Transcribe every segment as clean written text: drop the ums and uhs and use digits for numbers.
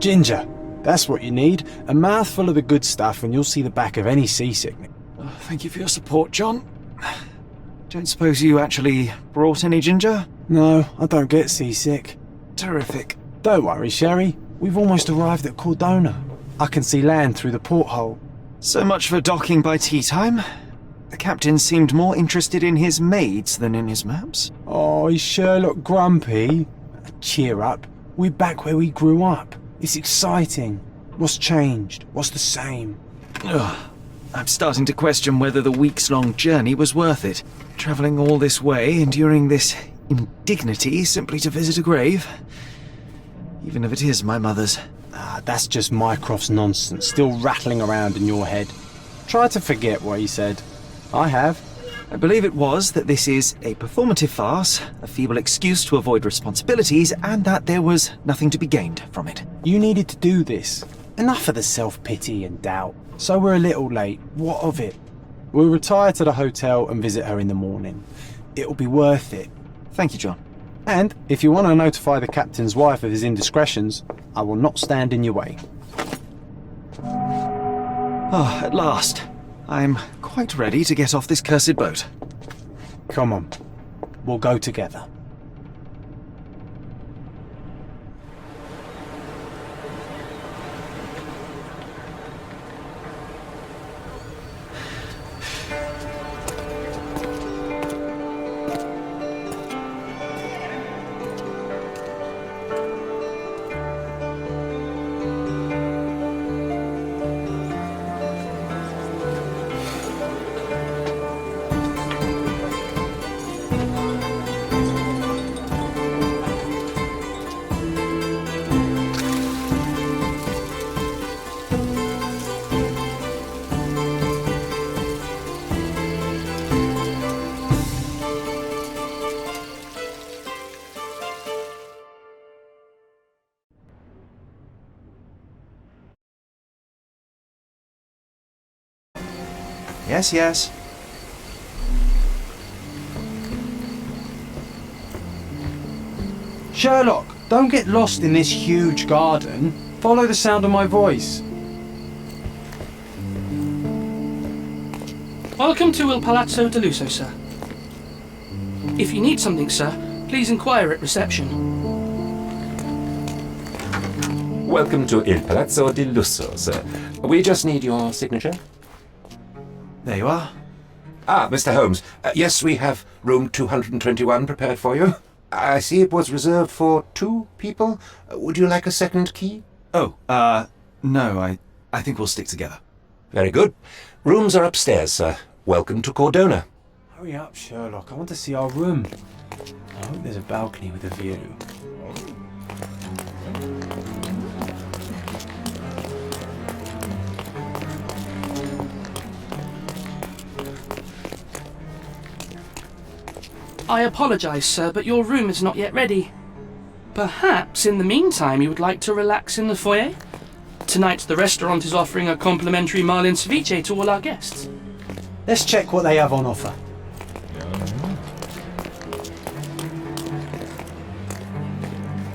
Ginger. That's what you need. A mouthful of the good stuff and you'll see the back of any seasickness. Oh, thank you for your support, John. Don't suppose you actually brought any ginger? No, I don't get seasick. Terrific. Don't worry, Sherry. We've almost arrived at Cordona. I can see land through the porthole. So much for docking by tea time. The captain seemed more interested in his maids than in his maps. Oh, is Sherlock grumpy? Cheer up. We're back where we grew up. It's exciting. What's changed? What's the same? Ugh. I'm starting to question whether the weeks-long journey was worth it. Travelling all this way, enduring this indignity simply to visit a grave. Even if it is my mother's. That's just Mycroft's nonsense, still rattling around in your head. Try to forget what he said. I have. I believe it was that this is a performative farce, a feeble excuse to avoid responsibilities, and that there was nothing to be gained from it. You needed to do this. Enough of the self-pity and doubt. So we're a little late. What of it? We'll retire to the hotel and visit her in the morning. It'll be worth it. Thank you, John. And if you want to notify the captain's wife of his indiscretions, I will not stand in your way. Ah, at last. I'm quite ready to get off this cursed boat. Come on. We'll go together. Yes, yes. Sherlock, don't get lost in this huge garden. Follow the sound of my voice. Welcome to Il Palazzo de Lusso, sir. If you need something, sir, please inquire at reception. Welcome to Il Palazzo di Lusso, sir. We just need your signature. There you are. Ah, Mr. Holmes. Yes, we have room 221 prepared for you. I see it was reserved for 2 people. Would you like a second key? Oh, no, I think we'll stick together. Very good. Rooms are upstairs, sir. Welcome to Cordona. Hurry up, Sherlock. I want to see our room. I hope there's a balcony with a view. I apologise, sir, but your room is not yet ready. Perhaps, in the meantime, you would like to relax in the foyer? Tonight, the restaurant is offering a complimentary marlin ceviche to all our guests. Let's check what they have on offer.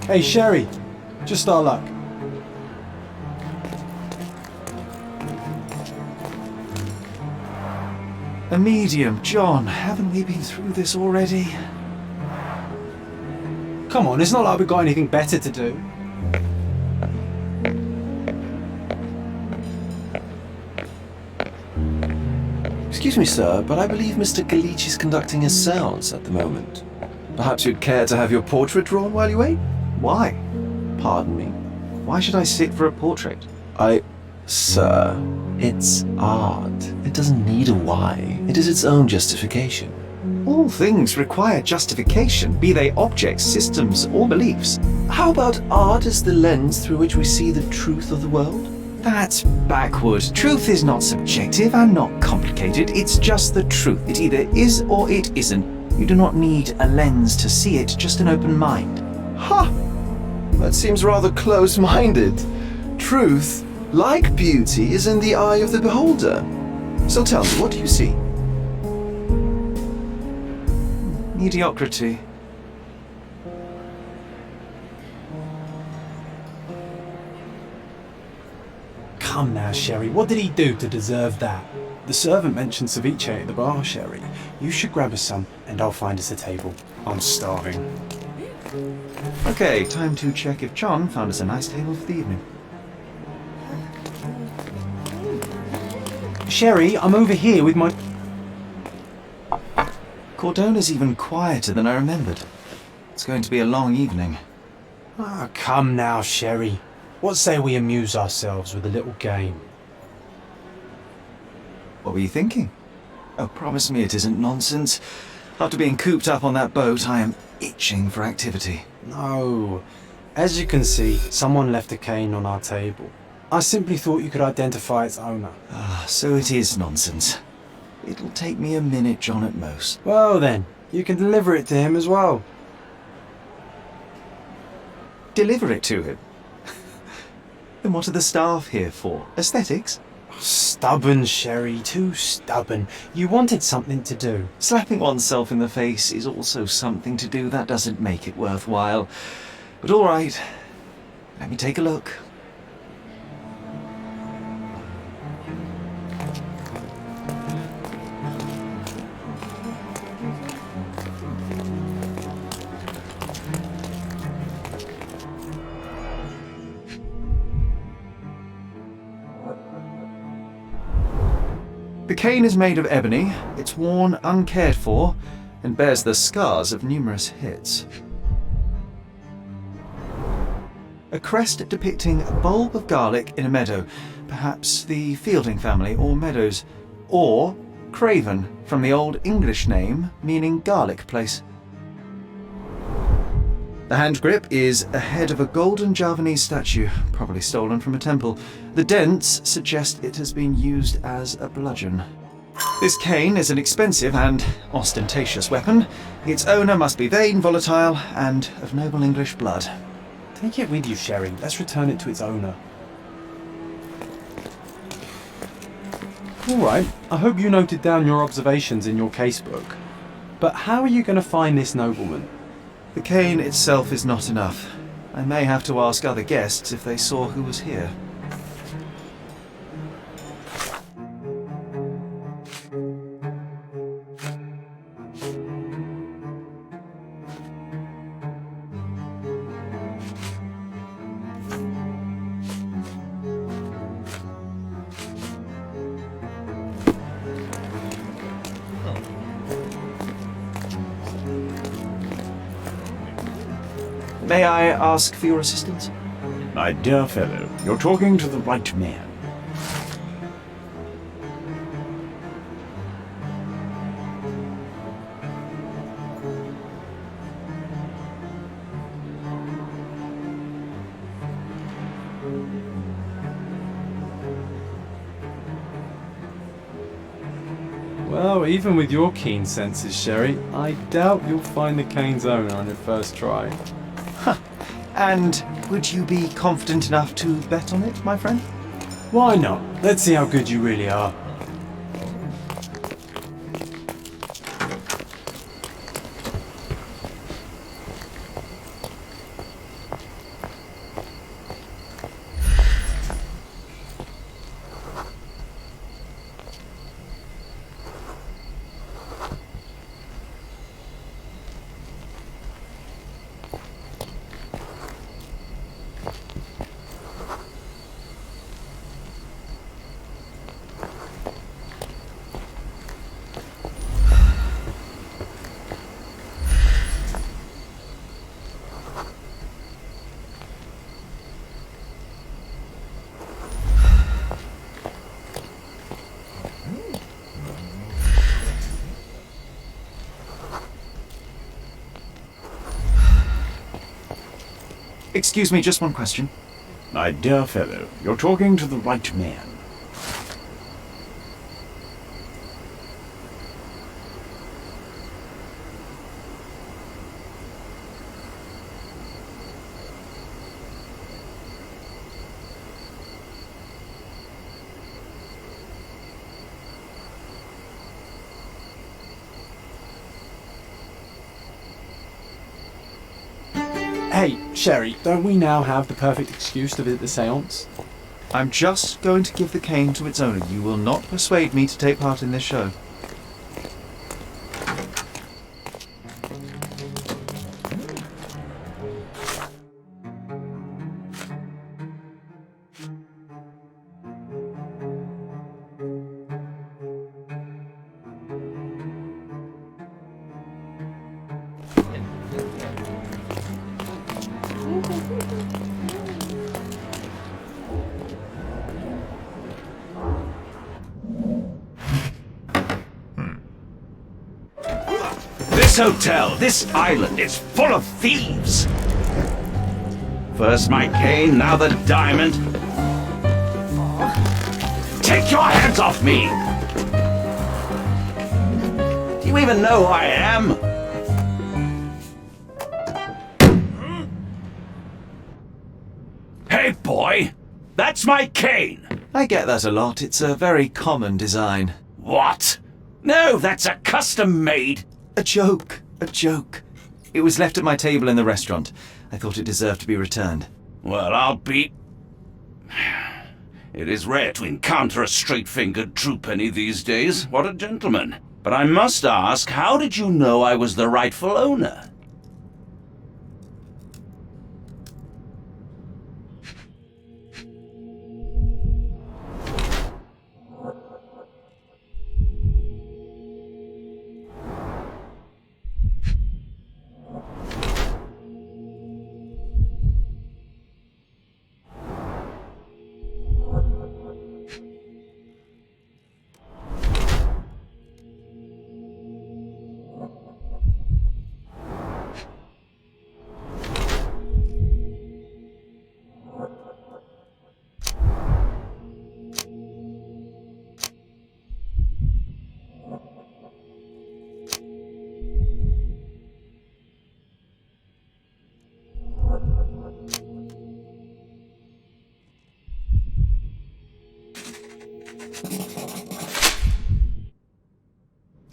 Hey, Sherry. Just our luck. A medium, John. Haven't we been through this already? Come on, it's not like we've got anything better to do. Excuse me, sir, but I believe Mr. Galich is conducting his seance at the moment. Perhaps you'd care to have your portrait drawn while you wait? Why? Pardon me. Why should I sit for a portrait? Sir, it's art. It doesn't need a why. It is its own justification. All things require justification, be they objects, systems, or beliefs. How about art as the lens through which we see the truth of the world? That's backward. Truth is not subjective and not complicated. It's just the truth. It either is or it isn't. You do not need a lens to see it, just an open mind. Ha! That seems rather close-minded. Truth, like beauty, is in the eye of the beholder. So tell me, what do you see? Mediocrity. come now, Sherry. What did he do to deserve that? The servant mentioned ceviche at the bar, Sherry. You should grab us some, and I'll find us a table. I'm starving. Okay, time to check if John found us a nice table for the evening. Sherry, I'm over here with my... Cordona's even quieter than I remembered. It's going to be a long evening. Ah, come now, Sherry. What say we amuse ourselves with a little game? What were you thinking? Oh, promise me it isn't nonsense. After being cooped up on that boat, I am itching for activity. No. As you can see, someone left a cane on our table. I simply thought you could identify its owner. Ah, so it is nonsense. It'll take me a minute, John, at most. Well then, you can deliver it to him as well. Deliver it to him? Then what are the staff here for? Aesthetics? Stubborn, Sherry, too stubborn. You wanted something to do. Slapping oneself in the face is also something to do. That doesn't make it worthwhile. But all right, let me take a look. The cane is made of ebony, it's worn uncared for, and bears the scars of numerous hits. A crest depicting a bulb of garlic in a meadow, perhaps the Fielding family or Meadows, or Craven, from the Old English name meaning garlic place. The hand grip is a head of a golden Javanese statue, probably stolen from a temple. The dents suggest it has been used as a bludgeon. This cane is an expensive and ostentatious weapon. Its owner must be vain, volatile, and of noble English blood. Take it with you, Sherry. Let's return it to its owner. Alright, I hope you noted down your observations in your casebook. But how are you going to find this nobleman? The cane itself is not enough. I may have to ask other guests if they saw who was here. May I ask for your assistance? My dear fellow, you're talking to the right man. Well, even with your keen senses, Sherry, I doubt you'll find the cane's owner on your first try. And would you be confident enough to bet on it, my friend? Why not? Let's see how good you really are. Excuse me, just one question. My dear fellow, you're talking to the right man. Hey, Sherry, don't we now have the perfect excuse to visit the seance? I'm just going to give the cane to its owner. You will not persuade me to take part in this show. This hotel, this island is full of thieves. First my cane, now the diamond. Take your hands off me! Do you even know who I am? Hey, boy! That's my cane! I get that a lot. It's a very common design. What? No, that's a custom-made... A joke. A joke. It was left at my table in the restaurant. I thought it deserved to be returned. Well, I'll be... It is rare to encounter a straight-fingered true penny these days. What a gentleman. But I must ask, how did you know I was the rightful owner?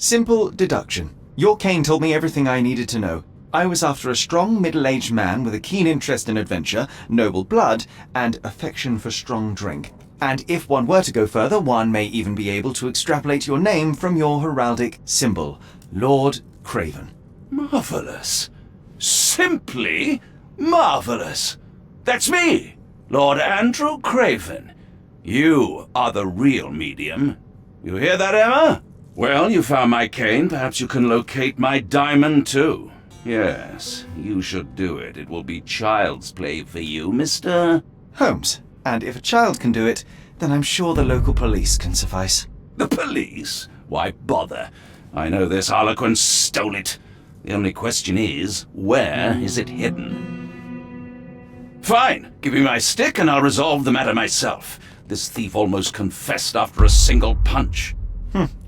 Simple deduction. Your cane told me everything I needed to know. I was after a strong middle-aged man with a keen interest in adventure, noble blood, and affection for strong drink. And if one were to go further, one may even be able to extrapolate your name from your heraldic symbol, Lord Craven. Marvelous. Simply marvelous. That's me, Lord Andrew Craven. You are the real medium. You hear that, Emma? Well, you found my cane. Perhaps you can locate my diamond, too. Yes, you should do it. It will be child's play for you, Mr. Holmes. And if a child can do it, then I'm sure the local police can suffice. The police? Why bother? I know this harlequin stole it. The only question is, where is it hidden? Fine. Give me my stick and I'll resolve the matter myself. This thief almost confessed after a single punch.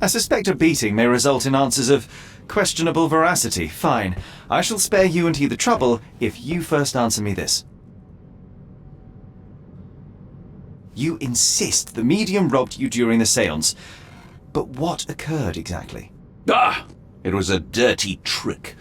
I suspect a beating may result in answers of questionable veracity. Fine. I shall spare you and he the trouble if you first answer me this. You insist the medium robbed you during the séance. But what occurred exactly? It was a dirty trick.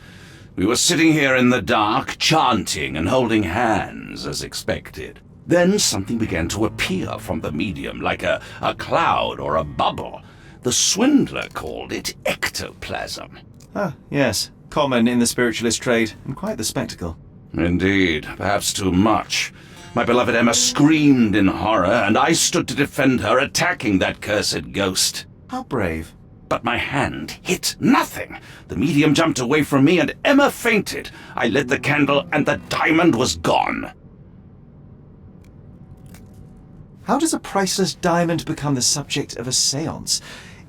We were sitting here in the dark, chanting and holding hands as expected. Then something began to appear from the medium, like a cloud or a bubble. The swindler called it ectoplasm. Ah, yes. Common in the spiritualist trade, and quite the spectacle. Indeed, perhaps too much. My beloved Emma screamed in horror, and I stood to defend her, attacking that cursed ghost. How brave. But my hand hit nothing. The medium jumped away from me, and Emma fainted. I lit the candle, and the diamond was gone. How does a priceless diamond become the subject of a séance?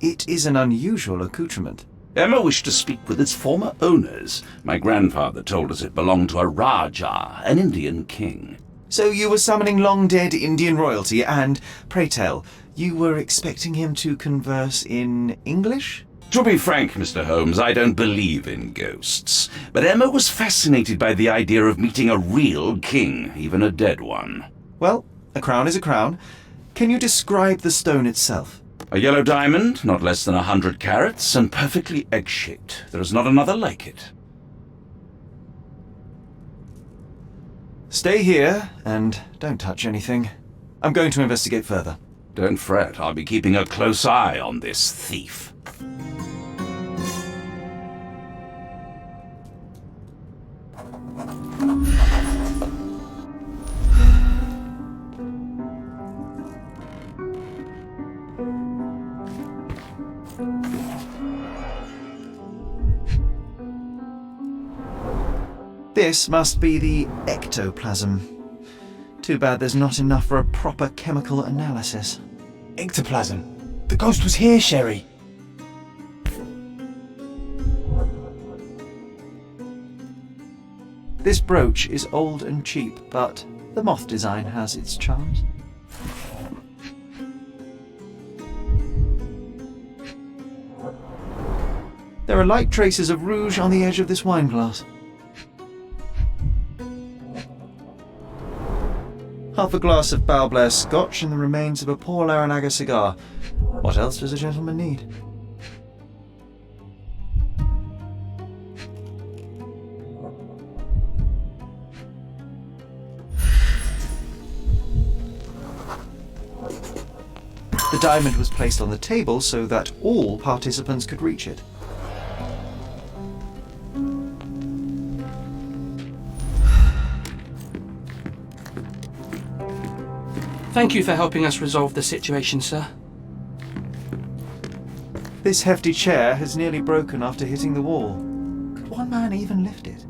It is an unusual accoutrement. Emma wished to speak with its former owners. My grandfather told us it belonged to a Rajah, an Indian king. So you were summoning long-dead Indian royalty, and, pray tell, you were expecting him to converse in English? To be frank, Mr. Holmes, I don't believe in ghosts. But Emma was fascinated by the idea of meeting a real king, even a dead one. Well, a crown is a crown. Can you describe the stone itself? A yellow diamond, not less than 100 carats, and perfectly egg-shaped. There is not another like it. Stay here, and don't touch anything. I'm going to investigate further. Don't fret, I'll be keeping a close eye on this thief. This must be the ectoplasm. Too bad there's not enough for a proper chemical analysis. Ectoplasm. The ghost was here, Sherry. This brooch is old and cheap, but the moth design has its charms. There are light traces of rouge on the edge of this wine glass. Half a glass of Balblair Scotch and the remains of a Paul Aranaga cigar. What else does a gentleman need? The diamond was placed on the table so that all participants could reach it. Thank you for helping us resolve the situation, sir. This hefty chair has nearly broken after hitting the wall. Could one man even lift it?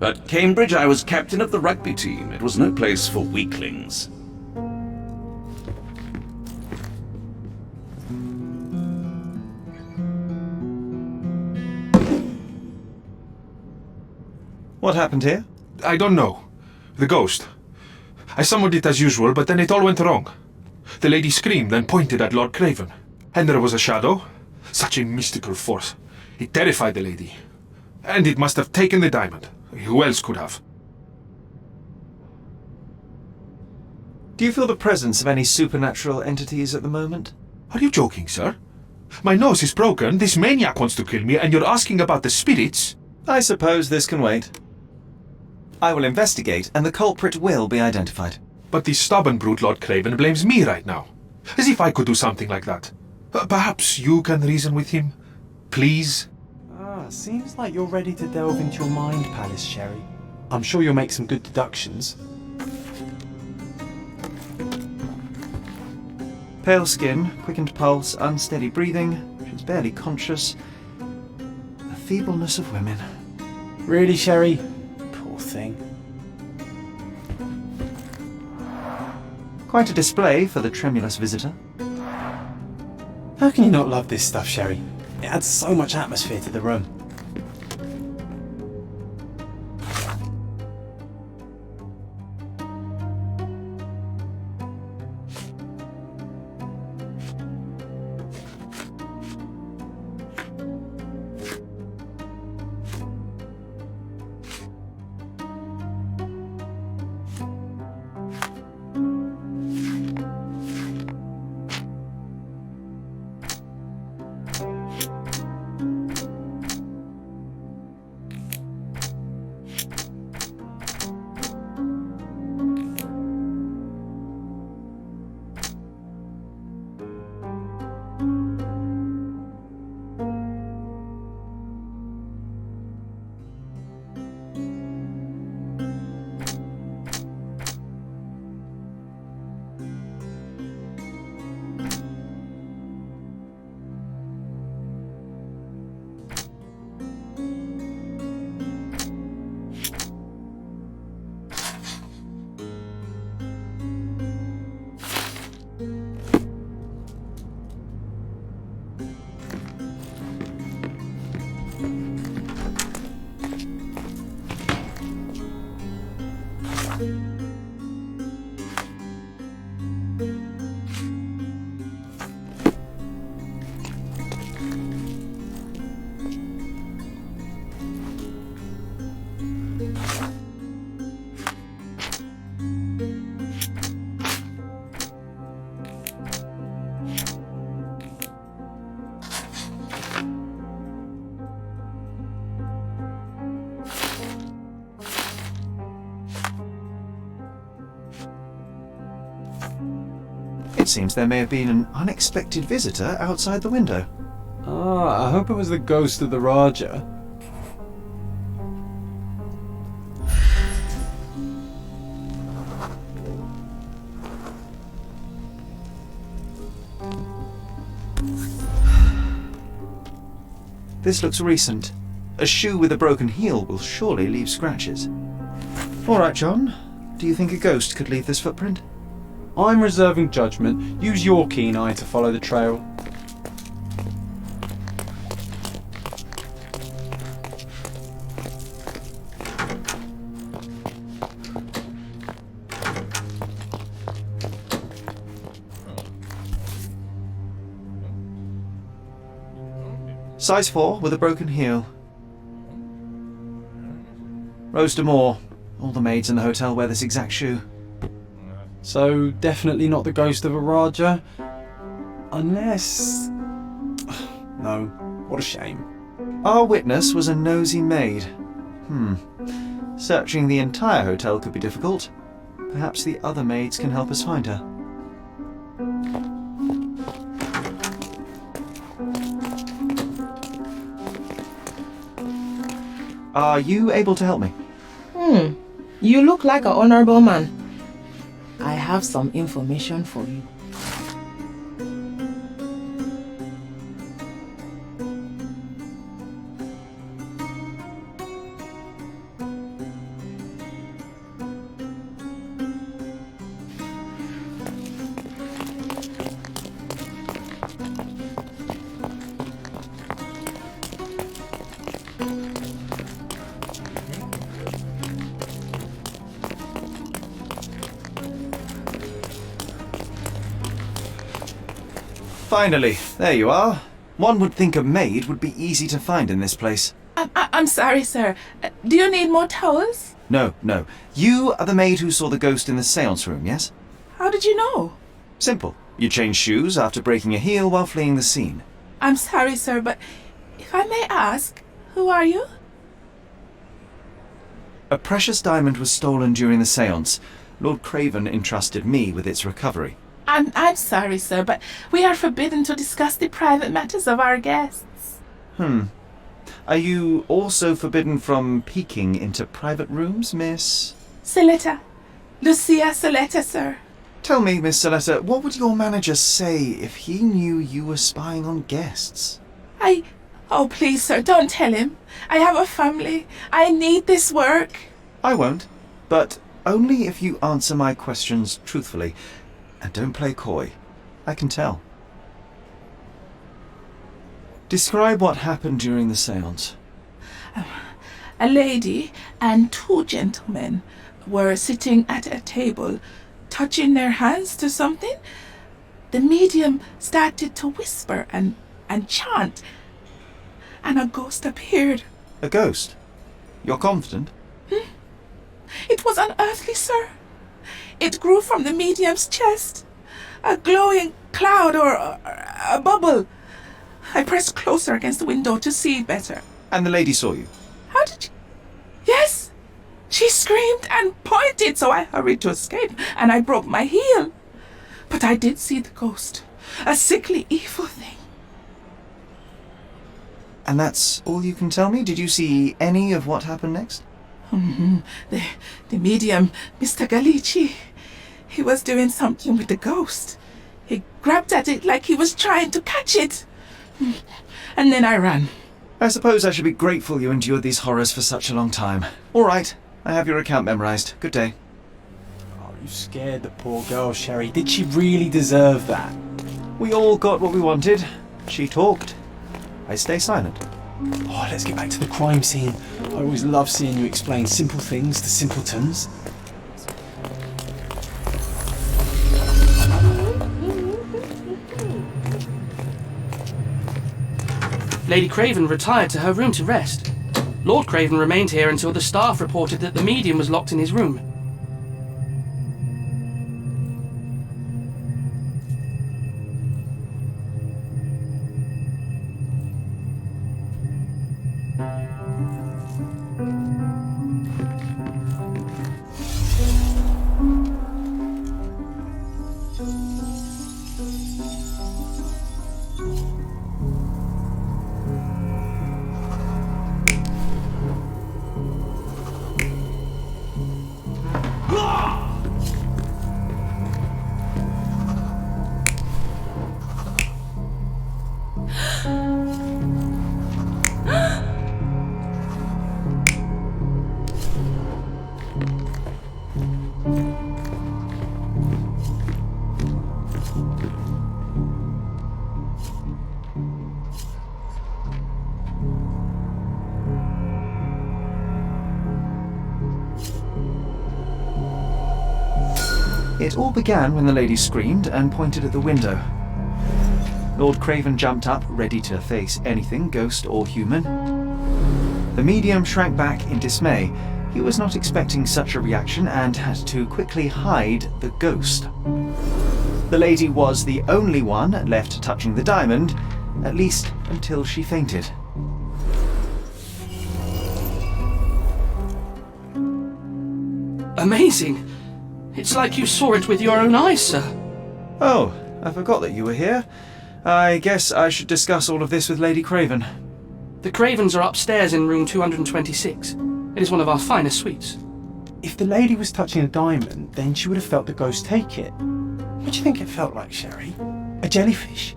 At Cambridge, I was captain of the rugby team. It was no place for weaklings. What happened here? I don't know. The ghost. I summoned it as usual, but then it all went wrong. The lady screamed and pointed at Lord Craven. And there was a shadow. Such a mystical force. It terrified the lady. And it must have taken the diamond. Who else could have? Do you feel the presence of any supernatural entities at the moment? Are you joking, sir? My nose is broken, this maniac wants to kill me, and you're asking about the spirits? I suppose this can wait. I will investigate, and the culprit will be identified. But the stubborn brute Lord Craven blames me right now. As if I could do something like that. Perhaps you can reason with him? Please? Seems like you're ready to delve into your mind palace, Sherry. I'm sure you'll make some good deductions. Pale skin, quickened pulse, unsteady breathing. She's barely conscious. The feebleness of women. Really, Sherry? Poor thing. Quite a display for the tremulous visitor. How can you not love this stuff, Sherry? It adds so much atmosphere to the room. It seems there may have been an unexpected visitor outside the window. Ah, I hope it was the ghost of the Raja. This looks recent. A shoe with a broken heel will surely leave scratches. All right, John. Do you think a ghost could leave this footprint? I'm reserving judgment. Use your keen eye to follow the trail. Size 4 with a broken heel. Roast more. All the maids in the hotel wear this exact shoe. So, definitely not the ghost of a Raja. Unless... No, what a shame. Our witness was a nosy maid. Searching the entire hotel could be difficult. Perhaps the other maids can help us find her. Are you able to help me? You look like an honorable man. I have some information for you. Finally, there you are. One would think a maid would be easy to find in this place. I'm sorry, sir. Do you need more towels? No. You are the maid who saw the ghost in the seance room, yes? How did you know? Simple. You changed shoes after breaking a heel while fleeing the scene. I'm sorry, sir, but if I may ask, who are you? A precious diamond was stolen during the seance. Lord Craven entrusted me with its recovery. I'm sorry, sir, but we are forbidden to discuss the private matters of our guests. Are you also forbidden from peeking into private rooms, Miss? Saletta. Lucia Saletta, sir. Tell me, Miss Saletta, what would your manager say if he knew you were spying on guests? Oh, please, sir, don't tell him. I have a family. I need this work. I won't, but only if you answer my questions truthfully. And don't play coy. I can tell. Describe what happened during the seance. A lady and two gentlemen were sitting at a table, touching their hands to something. The medium started to whisper and chant, and a ghost appeared. A ghost? You're confident? It was unearthly, sir. It grew from the medium's chest. A glowing cloud or a bubble. I pressed closer against the window to see better. And the lady saw you? How did you... Yes! She screamed and pointed, so I hurried to escape, and I broke my heel. But I did see the ghost. A sickly, evil thing. And that's all you can tell me? Did you see any of what happened next? The medium, Mr. Galici, he was doing something with the ghost. He grabbed at it like he was trying to catch it. And then I ran. I suppose I should be grateful you endured these horrors for such a long time. All right, I have your account memorized. Good day. Oh, you scared the poor girl, Sherry. Did she really deserve that? We all got what we wanted. She talked. I stay silent. Oh, let's get back to the crime scene. I always love seeing you explain simple things to simpletons. Lady Craven retired to her room to rest. Lord Craven remained here until the staff reported that the medium was locked in his room. It all began when the lady screamed and pointed at the window. Lord Craven jumped up, ready to face anything, ghost or human. The medium shrank back in dismay. He was not expecting such a reaction and had to quickly hide the ghost. The lady was the only one left touching the diamond, at least until she fainted. Amazing! It's like you saw it with your own eyes, sir. Oh, I forgot that you were here. I guess I should discuss all of this with Lady Craven. The Cravens are upstairs in room 226. It is one of our finest suites. If the lady was touching a diamond, then she would have felt the ghost take it. What do you think it felt like, Sherry? A jellyfish?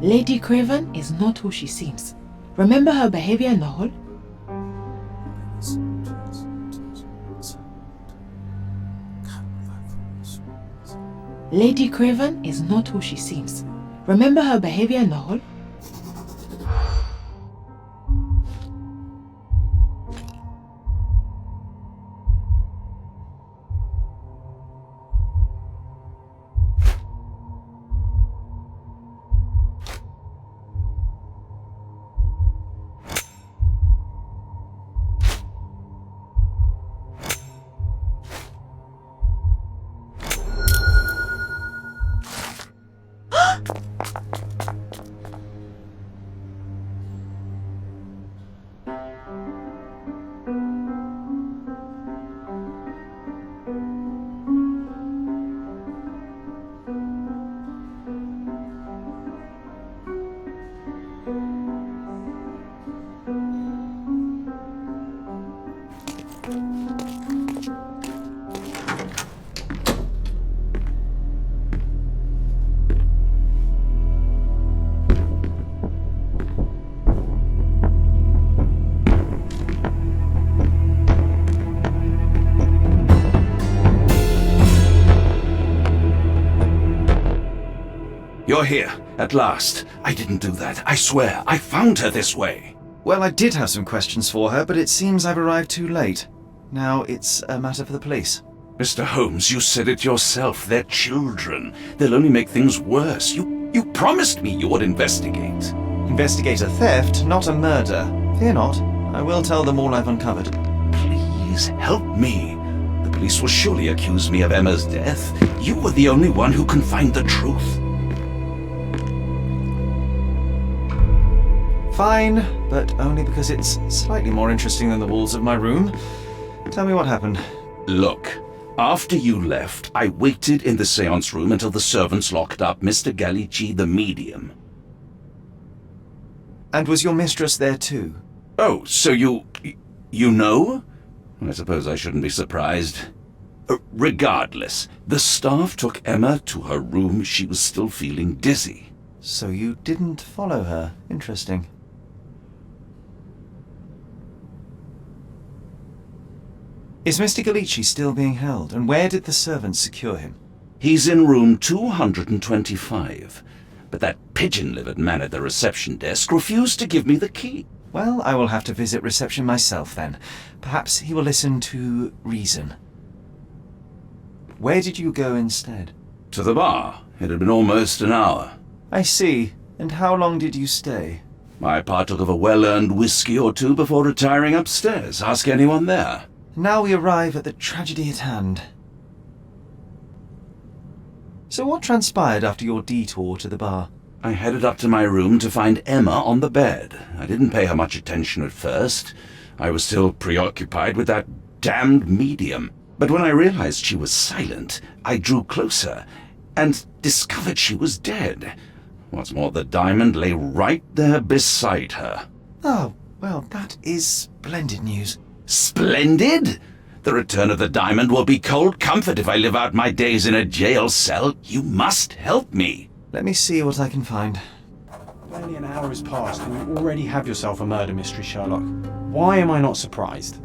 Lady Craven is not who she seems. Remember her behavior in the hall? Lady Craven is not who she seems. Remember her behavior in the hall? You're here, at last. I didn't do that. I swear, I found her this way. Well, I did have some questions for her, but it seems I've arrived too late. Now it's a matter for the police. Mr. Holmes, you said it yourself. They're children. They'll only make things worse. You promised me you would investigate. Investigate a theft, not a murder. Fear not. I will tell them all I've uncovered. Please, help me. The police will surely accuse me of Emma's death. You were the only one who can find the truth. Fine, but only because it's slightly more interesting than the walls of my room. Tell me what happened. Look, after you left, I waited in the seance room until the servants locked up Mr. Gallici, the medium. And was your mistress there too? Oh, so you know? I suppose I shouldn't be surprised. Regardless, the staff took Emma to her room. She was still feeling dizzy. So you didn't follow her. Interesting. Is Mr. Galici still being held, and where did the servants secure him? He's in room 225, but that pigeon-livered man at the reception desk refused to give me the key. Well, I will have to visit reception myself then. Perhaps he will listen to reason. Where did you go instead? To the bar. It had been almost an hour. I see. And how long did you stay? I partook of a well-earned whiskey or two before retiring upstairs. Ask anyone there. Now we arrive at the tragedy at hand. So what transpired after your detour to the bar? I headed up to my room to find Emma on the bed. I didn't pay her much attention at first. I was still preoccupied with that damned medium. But when I realized she was silent, I drew closer and discovered she was dead. What's more, the diamond lay right there beside her. Oh, well, that is splendid news. Splendid? The return of the diamond will be cold comfort if I live out my days in a jail cell. You must help me. Let me see what I can find. Barely an hour has passed and you already have yourself a murder mystery, Sherlock. Why am I not surprised?